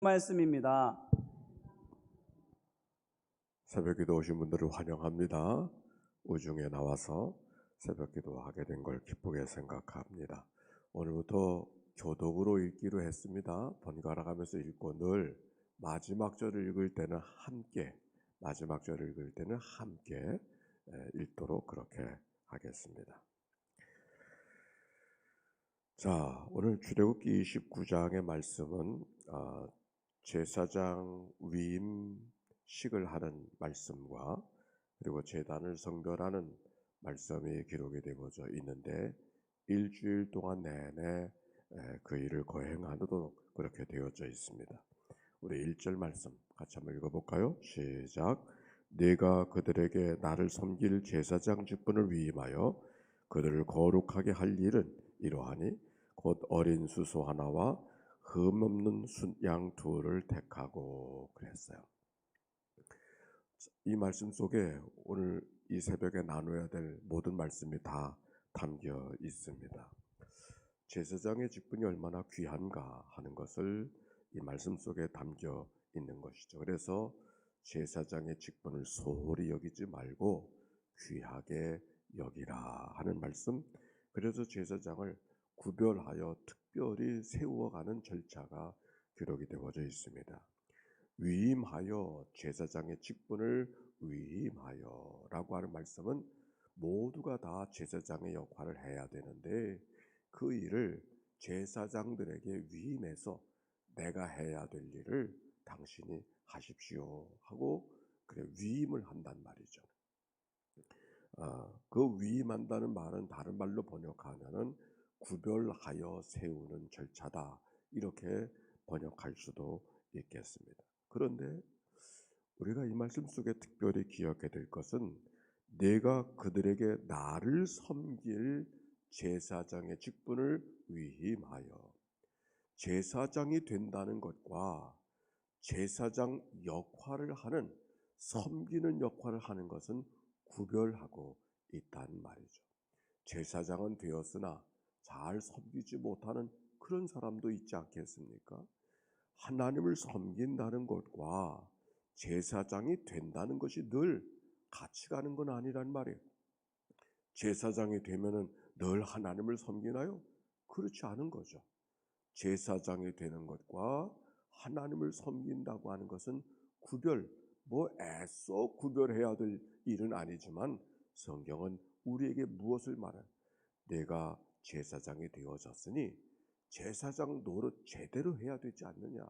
말씀입니다. 새벽기도 오신 분들을 환영합니다. 우중에 나와서 새벽기도 하게 된 걸 기쁘게 생각합니다. 오늘부터 교독으로 읽기로 했습니다. 번갈아 가면서 읽고 늘 마지막 절을 읽을 때는 함께, 마지막 절을 읽을 때는 함께 읽도록 그렇게 하겠습니다. 자, 오늘 출애굽기 29장의 말씀은 제사장 위임식을 하는 말씀과 그리고 제단을 성별하는 말씀이 기록이 되어져 있는데 일주일 동안 내내 그 일을 거행하도록 그렇게 되어져 있습니다. 우리 1절 말씀 같이 한번 읽어볼까요? 시작. 네가 그들에게 나를 섬길 제사장 직분을 위임하여 그들을 거룩하게 할 일은 이러하니 곧 어린 수소 하나와 흠 없는 순양 둘을 택하고 그랬어요. 이 말씀 속에 오늘 이 새벽에 나눠야 될 모든 말씀이 다 담겨 있습니다. 제사장의 직분이 얼마나 귀한가 하는 것을 이 말씀 속에 담겨 있는 것이죠. 그래서 제사장의 직분을 소홀히 여기지 말고 귀하게 여기라 하는 말씀. 그래서 제사장을 구별하여 특별히 세워가는 절차가 기록이 되어져 있습니다. 위임하여 제사장의 직분을 위임하여라고 하는 말씀은 모두가 다 제사장의 역할을 해야 되는데 그 일을 제사장들에게 위임해서 내가 해야 될 일을 당신이 하십시오 하고 그래 위임을 한단 말이죠. 그 위임한다는 말은 다른 말로 번역하면은 구별하여 세우는 절차다 이렇게 번역할 수도 있겠습니다. 그런데 우리가 이 말씀 속에 특별히 기억해야 될 것은 내가 그들에게 나를 섬길 제사장의 직분을 위임하여 제사장이 된다는 것과 제사장 역할을 하는 섬기는 역할을 하는 것은 구별하고 있다는 말이죠. 제사장은 되었으나 잘 섬기지 못하는 그런 사람도 있지 않겠습니까? 하나님을 섬긴다는 것과 제사장이 된다는 것이 늘 같이 가는 건 아니란 말이에요. 제사장이 되면은 늘 하나님을 섬기나요? 그렇지 않은 거죠. 제사장이 되는 것과 하나님을 섬긴다고 하는 것은 애써 구별해야 될 일은 아니지만 성경은 우리에게 무엇을 말하는 내가 제사장이 되어졌으니 제사장 노릇 제대로 해야 되지 않느냐.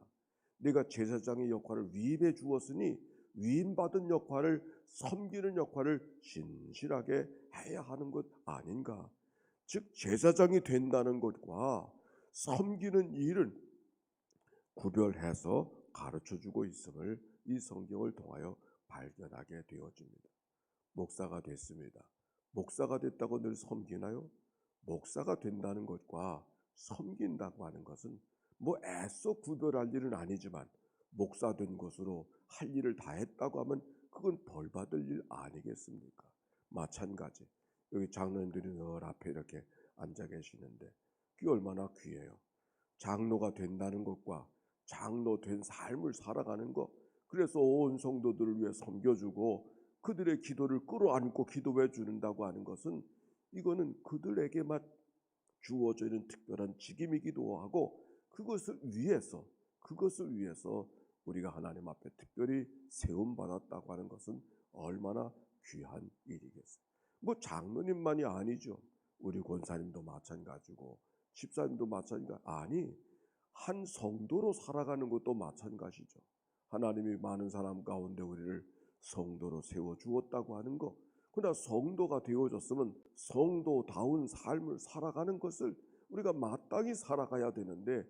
내가 제사장의 역할을 위임해 주었으니 위임받은 역할을 섬기는 역할을 진실하게 해야 하는 것 아닌가. 즉 제사장이 된다는 것과 섬기는 일은 구별해서 가르쳐주고 있음을 이 성경을 통하여 발견하게 되어집니다. 목사가 됐습니다. 목사가 됐다고 늘 섬기나요? 목사가 된다는 것과 섬긴다고 하는 것은 애써 구별할 일은 아니지만 목사 된 것으로 할 일을 다 했다고 하면 그건 벌 받을 일 아니겠습니까? 마찬가지 여기 장로님들이 늘 앞에 이렇게 앉아 계시는데 그게 얼마나 귀해요. 장로가 된다는 것과 장로 된 삶을 살아가는 것, 그래서 온 성도들을 위해 섬겨주고 그들의 기도를 끌어안고 기도해 주는다고 하는 것은 이거는 그들에게만 주어져 있는 특별한 직임이기도 하고 그것을 위해서 우리가 하나님 앞에 특별히 세움 받았다고 하는 것은 얼마나 귀한 일이겠어요. 장로님만이 아니죠. 우리 권사님도 마찬가지고 집사님도 마찬가지. 아니 한 성도로 살아가는 것도 마찬가지죠. 하나님이 많은 사람 가운데 우리를 성도로 세워 주었다고 하는 것. 그러나 성도가 되어졌으면 성도다운 삶을 살아가는 것을 우리가 마땅히 살아가야 되는데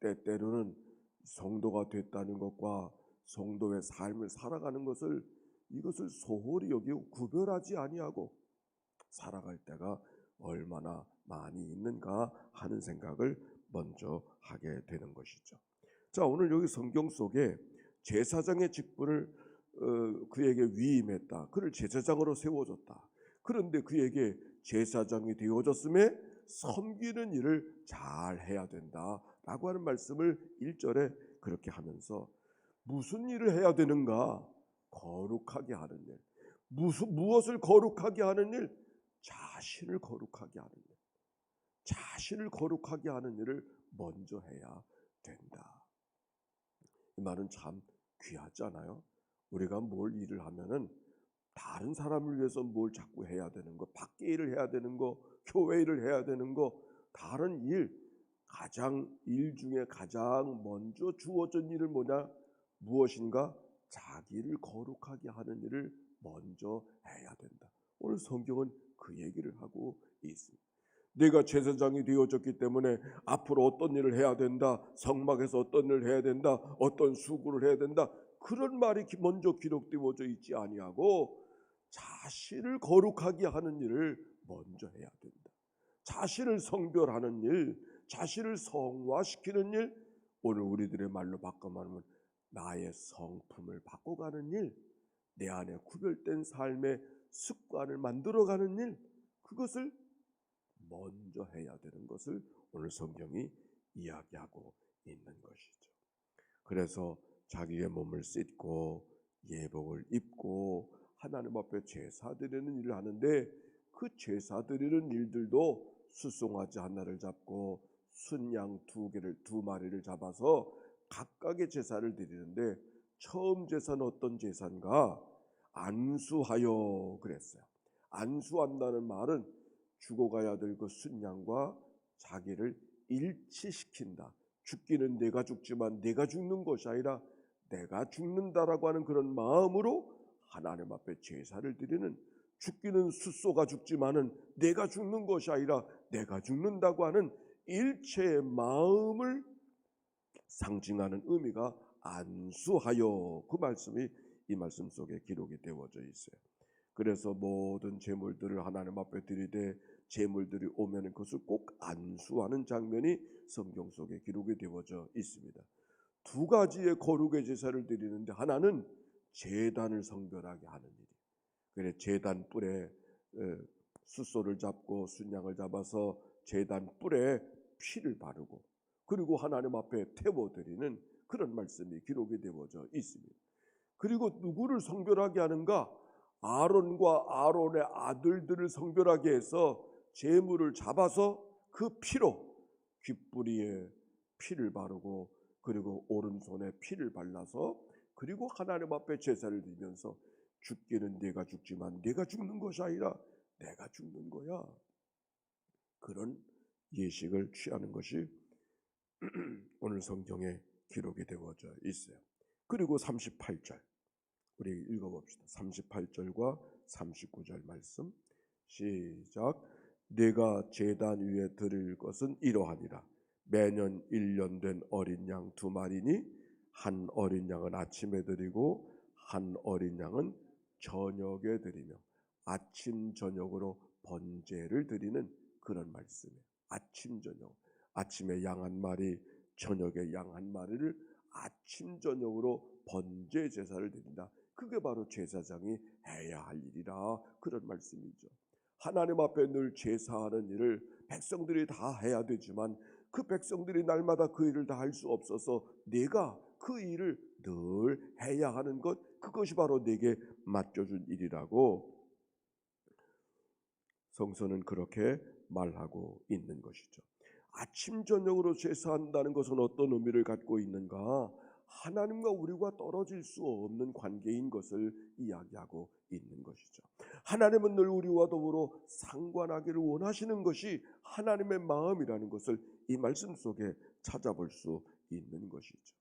때때로는 성도가 됐다는 것과 성도의 삶을 살아가는 것을 이것을 소홀히 여기고 구별하지 아니하고 살아갈 때가 얼마나 많이 있는가 하는 생각을 먼저 하게 되는 것이죠. 자, 오늘 여기 성경 속에 제사장의 직분을 그에게 위임했다. 그를 제사장으로 세워줬다. 그런데 그에게 제사장이 되어졌음에 섬기는 일을 잘 해야 된다라고 하는 말씀을 1절에 그렇게 하면서 무슨 일을 해야 되는가? 거룩하게 하는 일. 무엇을 거룩하게 하는 일? 자신을 거룩하게 하는 일. 자신을 거룩하게 하는 일을 먼저 해야 된다. 이 말은 참 귀하지 않아요? 우리가 뭘 일을 하면은 다른 사람을 위해서 뭘 자꾸 해야 되는 거, 밖에 일을 해야 되는 거, 교회 일을 해야 되는 거, 다른 일, 일 중에 가장 먼저 주어진 일은 뭐냐? 무엇인가? 자기를 거룩하게 하는 일을 먼저 해야 된다. 오늘 성경은 그 얘기를 하고 있습니다. 내가 제사장이 되어졌기 때문에 앞으로 어떤 일을 해야 된다, 성막에서 어떤 일을 해야 된다, 어떤 수고를 해야 된다, 그런 말이 먼저 기록되어져 있지 아니하고 자신을 거룩하게 하는 일을 먼저 해야 된다. 자신을 성별하는 일, 자신을 성화시키는 일, 오늘 우리들의 말로 바꿔 말하면 나의 성품을 바꿔가는 일, 내 안에 구별된 삶의 습관을 만들어가는 일, 그것을 먼저 해야 되는 것을 오늘 성경이 이야기하고 있는 것이죠. 그래서 자기의 몸을 씻고 예복을 입고 하나님 앞에 제사 드리는 일을 하는데, 그 제사 드리는 일들도 수송아지 하나를 잡고 순양 두 마리를 잡아서 각각의 제사를 드리는데, 처음 제사는 어떤 제사인가? 안수하여 그랬어요. 안수한다는 말은 죽어가야 될 그 순양과 자기를 일치시킨다. 죽기는 내가 죽지만 내가 죽는 것이 아니라 내가 죽는다라고 하는 그런 마음으로 하나님 앞에 제사를 드리는, 죽기는 숫소가 죽지만은 내가 죽는 것이 아니라 내가 죽는다고 하는 일체의 마음을 상징하는 의미가 안수하여, 그 말씀이 이 말씀 속에 기록이 되어져 있어요. 그래서 모든 제물들을 하나님 앞에 드리되 제물들이 오면 그것을 꼭 안수하는 장면이 성경 속에 기록이 되어져 있습니다. 두 가지의 거룩의 제사를 드리는데, 하나는 제단을 성별하게 하는 일이. 그래 제단 뿔에 숫소를 잡고 순양을 잡아서 제단 뿔에 피를 바르고 그리고 하나님 앞에 태워드리는 그런 말씀이 기록이 되어져 있습니다. 그리고 누구를 성별하게 하는가? 아론과 아론의 아들들을 성별하게 해서 제물을 잡아서 그 피로 귓부리에 피를 바르고 그리고 오른손에 피를 발라서 그리고 하나님 앞에 제사를 드리면서 죽기는 내가 죽지만 내가 죽는 것이 아니라 내가 죽는 거야. 그런 예식을 취하는 것이 오늘 성경에 기록이 되어져 있어요. 그리고 38절 우리 읽어봅시다. 38절과 39절 말씀 시작. 내가 제단 위에 드릴 것은 이러하니라. 매년 1년 된 어린 양 2마리니 한 어린 양은 아침에 드리고 한 어린 양은 저녁에 드리며 아침 저녁으로 번제를 드리는 그런 말씀이에요. 아침 저녁, 아침에 양 한 마리, 저녁에 양 한 마리를 아침 저녁으로 번제 제사를 드린다. 그게 바로 제사장이 해야 할 일이라, 그런 말씀이죠. 하나님 앞에 늘 제사하는 일을 백성들이 다 해야 되지만 그 백성들이 날마다 그 일을 다 할 수 없어서 내가 그 일을 늘 해야 하는 것, 그것이 바로 내게 맡겨준 일이라고 성서는 그렇게 말하고 있는 것이죠. 아침 저녁으로 제사한다는 것은 어떤 의미를 갖고 있는가? 하나님과 우리가 떨어질 수 없는 관계인 것을 이야기하고 있는 것이죠. 하나님은 늘 우리와 더불어 상관하기를 원하시는 것이 하나님의 마음이라는 것을 이 말씀 속에 찾아볼 수 있는 것이죠.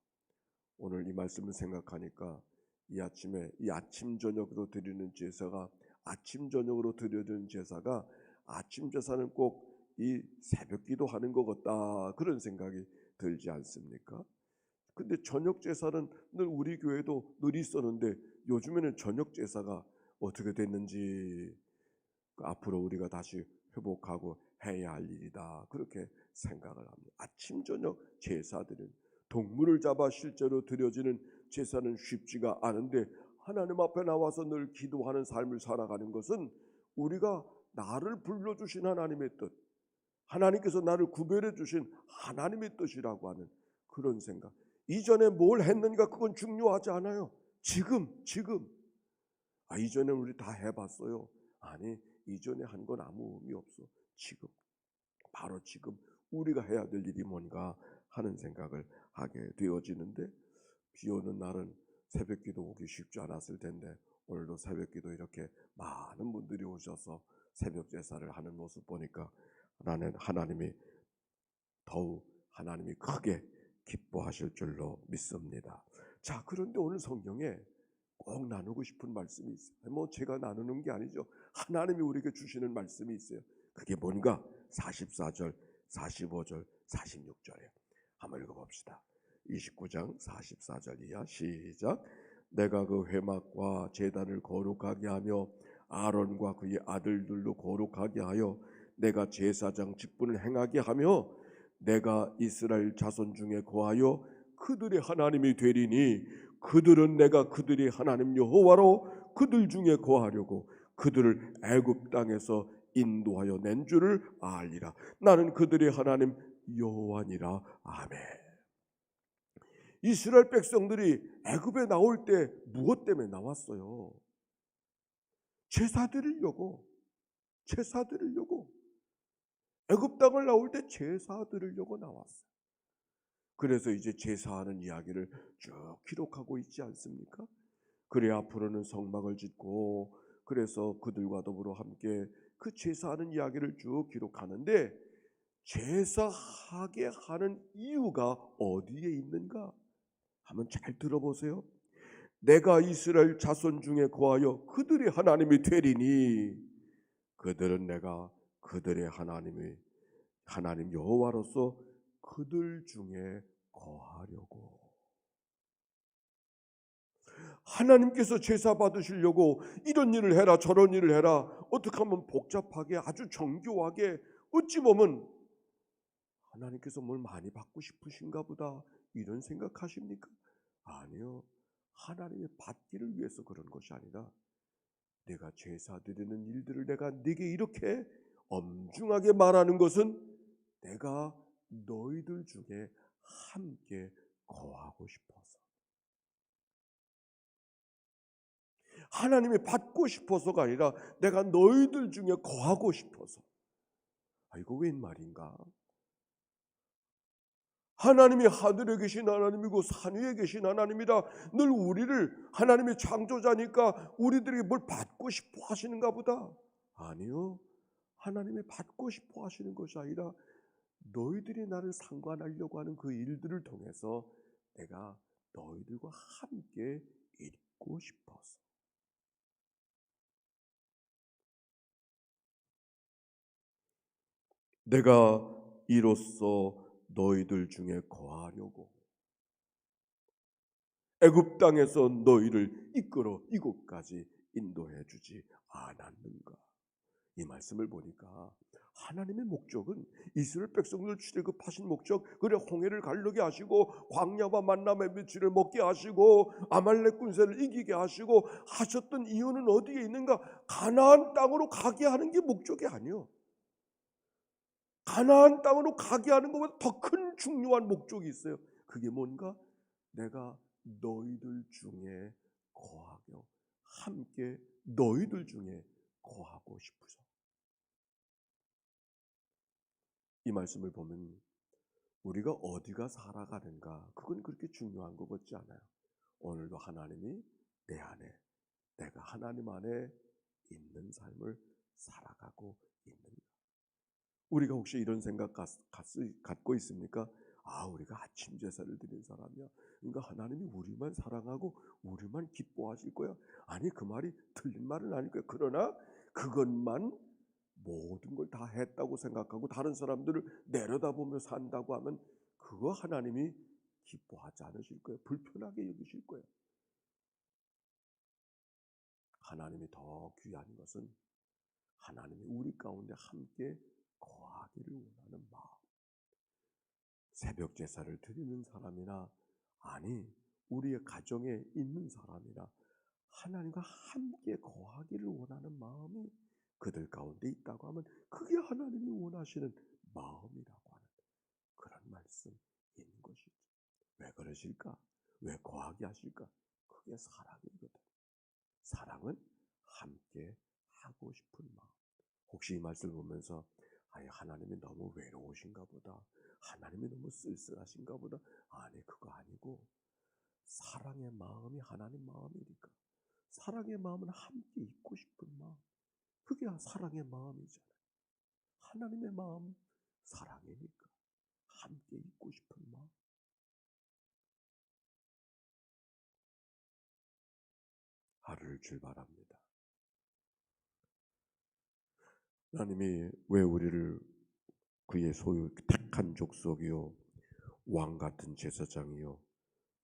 오늘 이 말씀을 생각하니까 이 아침에 이 아침 저녁으로 드리는 제사가, 아침 저녁으로 드려지는 제사가, 아침 제사는 꼭 이 새벽기도 하는 것 같다, 그런 생각이 들지 않습니까? 근데 저녁 제사는 늘 우리 교회도 늘 있었는데 요즘에는 저녁 제사가 어떻게 됐는지 앞으로 우리가 다시 회복하고 해야 할 일이다, 그렇게 생각을 합니다. 아침 저녁 제사들은 동물을 잡아 실제로 드려지는 제사는 쉽지가 않은데 하나님 앞에 나와서 늘 기도하는 삶을 살아가는 것은 우리가 나를 불러주신 하나님의 뜻, 하나님께서 나를 구별해 주신 하나님의 뜻이라고 하는 그런 생각, 이전에 뭘 했는가 그건 중요하지 않아요. 지금. 이전에 우리 다 해봤어요. 아니, 이전에 한 건 아무 의미 없어. 지금, 바로 지금 우리가 해야 될 일이 뭔가 하는 생각을 하게 되어지는데, 비 오는 날은 새벽기도 오기 쉽지 않았을 텐데 오늘도 새벽기도 이렇게 많은 분들이 오셔서 새벽 제사를 하는 모습 보니까 나는 하나님이 크게 기뻐하실 줄로 믿습니다. 자, 그런데 오늘 성경에 꼭 나누고 싶은 말씀이 있어요. 뭐 제가 나누는 게 아니죠. 하나님이 우리에게 주시는 말씀이 있어요. 그게 뭔가 44절, 45절, 46절에 한번 읽어봅시다. 29장 44절 이하 시작. 내가 그 회막과 제단을 거룩하게 하며 아론과 그의 아들들도 거룩하게 하여 내가 제사장 직분을 행하게 하며 내가 이스라엘 자손 중에 거하여 그들의 하나님이 되리니 그들은 내가 그들의 하나님 여호와로 그들 중에 거하려고 그들을 애굽 땅에서 인도하여 낸 줄을 알리라. 나는 그들의 하나님 여호와니라. 아멘. 이스라엘 백성들이 애굽에 나올 때 무엇 때문에 나왔어요? 제사 드리려고. 애굽 땅을 나올 때 제사 드리려고 나왔어요. 그래서 이제 제사하는 이야기를 쭉 기록하고 있지 않습니까? 그래 앞으로는 성막을 짓고 그래서 그들과 더불어 함께 그 제사하는 이야기를 쭉 기록하는데, 제사하게 하는 이유가 어디에 있는가? 한번 잘 들어보세요. 내가 이스라엘 자손 중에 거하여 그들의 하나님이 되리니 그들은 내가 그들의 하나님 여호와로서 그들 중에 거하려고. 하나님께서 제사 받으시려고 이런 일을 해라 저런 일을 해라, 어떻게 하면 복잡하게 아주 정교하게, 어찌 보면 하나님께서 뭘 많이 받고 싶으신가 보다 이런 생각하십니까? 아니요. 하나님의 받기를 위해서 그런 것이 아니라, 내가 제사 드리는 일들을 내가 네게 이렇게 엄중하게 말하는 것은 내가 너희들 중에 함께 거하고 싶어서, 하나님이 받고 싶어서가 아니라 내가 너희들 중에 거하고 싶어서. 이거 웬 말인가? 하나님이 하늘에 계신 하나님이고 산 위에 계신 하나님이라 늘 우리를, 하나님의 창조자니까 우리들에게 뭘 받고 싶어 하시는가 보다. 아니요. 하나님이 받고 싶어 하시는 것이 아니라 너희들이 나를 상관하려고 하는 그 일들을 통해서 내가 너희들과 함께 있고 싶어서. 내가 이로써 너희들 중에 거하려고 애굽 땅에서 너희를 이끌어 이곳까지 인도해 주지 않았는가? 이 말씀을 보니까 하나님의 목적은 이스라엘 백성들 출애굽하신 목적, 그래 홍해를 가르게 하시고 광야와 만나의 며칠을 먹게 하시고 아말렉 군세를 이기게 하시고 하셨던 이유는 어디에 있는가? 가나안 땅으로 가게 하는 게 목적이 아니요. 가나안 땅으로 가게 하는 것보다 더 큰 중요한 목적이 있어요. 그게 뭔가? 내가 너희들 중에 거하고 함께 너희들 중에 거하고 싶으셔. 이 말씀을 보면 우리가 어디가 살아가는가 그건 그렇게 중요한 것 같지 않아요. 오늘도 하나님이 내 안에, 내가 하나님 안에 있는 삶을 살아가고 있는가? 우리가 혹시 이런 생각 갖고 있습니까? 우리가 아침 제사를 드린 사람이야. 그러니까 하나님이 우리만 사랑하고 우리만 기뻐하실 거야. 아니, 그 말이 틀린 말은 아닐 거야. 그러나 그것만 모든 걸 다 했다고 생각하고 다른 사람들을 내려다보며 산다고 하면 그거 하나님이 기뻐하지 않으실 거예요. 불편하게 여기실 거예요. 하나님이 더 귀한 것은 하나님이 우리 가운데 함께 거하기를 원하는 마음. 새벽 제사를 드리는 사람이나 아니 우리의 가정에 있는 사람이나 하나님과 함께 거하기를 원하는 마음이 그들 가운데 있다고 하면 그게 하나님이 원하시는 마음이라고 하는 그런 말씀인 것이죠. 왜 그러실까? 왜 거하게 하실까? 그게 사랑이거든. 사랑은 함께 하고 싶은 마음. 혹시 이 말씀을 보면서 아니 하나님이 너무 외로우신가 보다. 하나님이 너무 쓸쓸하신가 보다. 아니 그거 아니고 사랑의 마음이 하나님 마음이니까. 사랑의 마음은 함께 있고 싶은 마음. 그게 사랑의 마음이잖아요. 하나님의 마음 사랑이니까 함께 있고 싶은 마음. 하루를 출발합니다. 하나님이 왜 우리를 그의 소유 택한 족속이요 왕 같은 제사장이요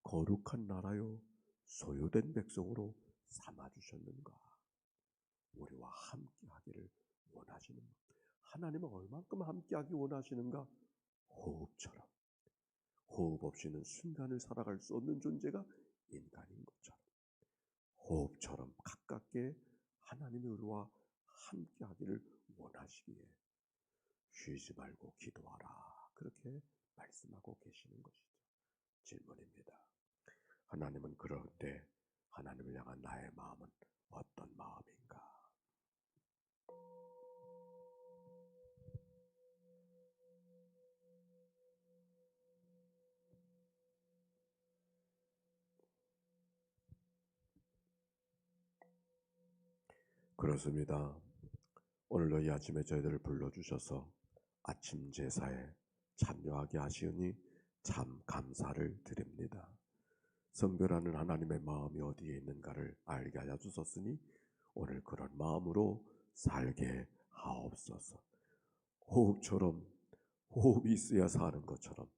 거룩한 나라요 소유된 백성으로 삼아 주셨는가? 우리와 함께 하기를 원하시는 분. 하나님은 얼만큼 함께 하기 원하시는가? 호흡처럼. 호흡 없이는 순간을 살아갈 수 없는 존재가 인간인 것처럼. 호흡처럼 가깝게 하나님이 우리와 함께 하기를 원하시기에 쉬지 말고 기도하라. 그렇게 말씀하고 계시는 것이죠. 질문입니다. 하나님은 그럴 때 하나님을 향한 나의 마음은 어떤 마음인가? 그렇습니다. 오늘도 이 아침에 저희들을 불러주셔서 아침 제사에 참여하게 하시니 참 감사를 드립니다. 성별하는 하나님의 마음이 어디에 있는가를 알게 하여 주셨으니 오늘 그런 마음으로 살게 하옵소서. 호흡처럼 호흡이 있어야 사는 것처럼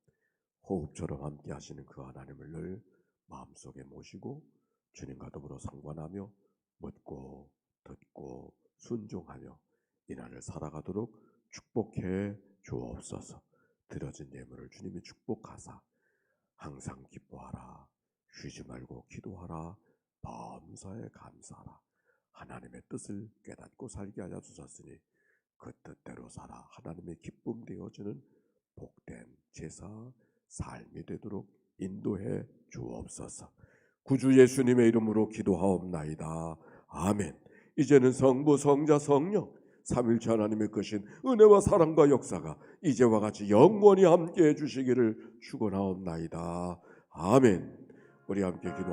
호흡처럼 함께 하시는 그 하나님을 늘 마음속에 모시고 주님과 더불어 상관하며 묻고 듣고 순종하며 이 날을 살아가도록 축복해 주옵소서. 드려진 예물을 주님이 축복하사 항상 기뻐하라. 쉬지 말고 기도하라. 범사에 감사하라. 하나님의 뜻을 깨닫고 살게 하여 주셨으니 그 뜻대로 살아 하나님의 기쁨 되어지는 복된 제사 삶이 되도록 인도해 주옵소서. 구주 예수님의 이름으로 기도하옵나이다. 아멘. 이제는 성부 성자 성령 삼일체 하나님의 크신 은혜와 사랑과 역사가 이제와 같이 영원히 함께해 주시기를 축원하옵나이다. 아멘. 우리 함께 기도